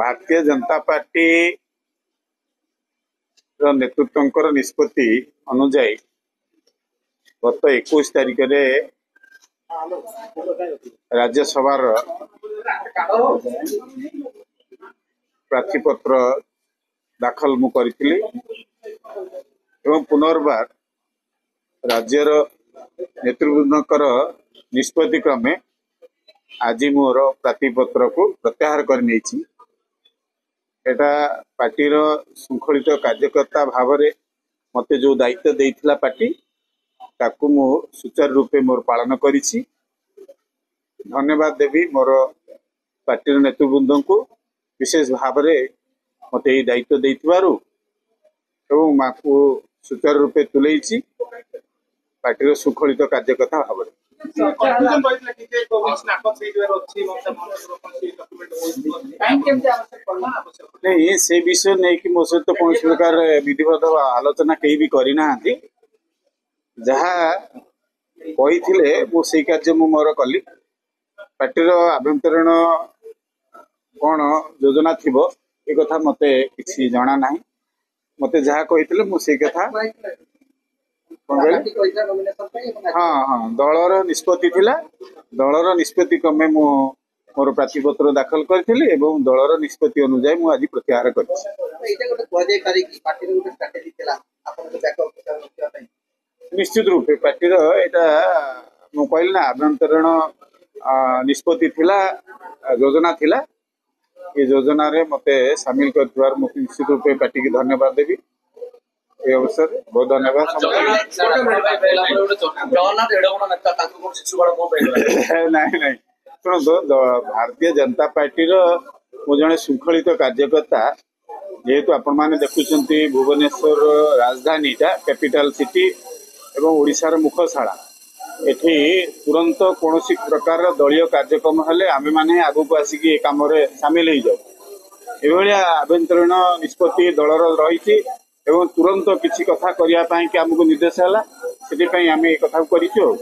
Bharatiya Janata party नेतृत्व निष्पत्ति अनुजाई गत 21 तारिख राज्यसभा प्रार्थीपत्र दाखल मु करी एवं पुनर्बार राज्यर नेतृवृंदकर निष्पत्ति क्रमे आज मोर प्रार्थीपत्र को प्रत्याहार कर पार्टीर श्रृंखलित कार्यकर्ता भाव मते जो दायित्व देइथिला पार्टी ताकू मु सुचारू रूपे मोर पालन करिछि। धन्यवाद देवी मोर पार्टीर नेतृवृंद को विशेष भाव मते ये दायित्व देइथिबारु एवं माकू सुचारू रूपे तुलेछि पार्टीर श्रृंखलित कार्यकर्ता भाव नहीं से विषय नहीं कि मो सहित कौन प्रकार विधिवत आलोचना कहीं भी करना जहाँ कही कार्य मु मोर कली पार्टीर आभ्यंतरीण कौन योजना थी ये कथा मते किसी जना ना मते जहाँ कही मुझे कथा हाँ हाँ दलर निष्पत्ति थिला दलर निष्पत्ति क्रमे मु मोर प्रार्थीपत्र दाखल करी एवं दलर निष्पत्ति अनुसार मु आज प्रत्याहार कर निश्चित रूपे पार्टीर यहाँ मु कहली ना आभ्यंतरीण निष्पत्ति थिला योजना थिला ये योजना रे मते शामिल कर निश्चित रूपे पार्टी की धन्यवाद देवी ये अवसर बहुत धन्यवाद नहीं नहीं शुणु भारतीय जनता पार्टी जड़े श्रृंखलित कार्यकर्ता जेहेतु आपण मैंने देखुं भुवनेश्वर राजधानी कैपिटल सिटी एवं ओडिशार मुखशाला एठी तुरंत कौन प्रकार दलीय कार्यक्रम हेले आमे माने आगु को आसिक ए काम सामिल हो जाऊ ये आभ्यंतरीण निष्पत्ति दलर रही एवं तुरंत किसी कथा करने आमको निर्देश है से कथा करूँ।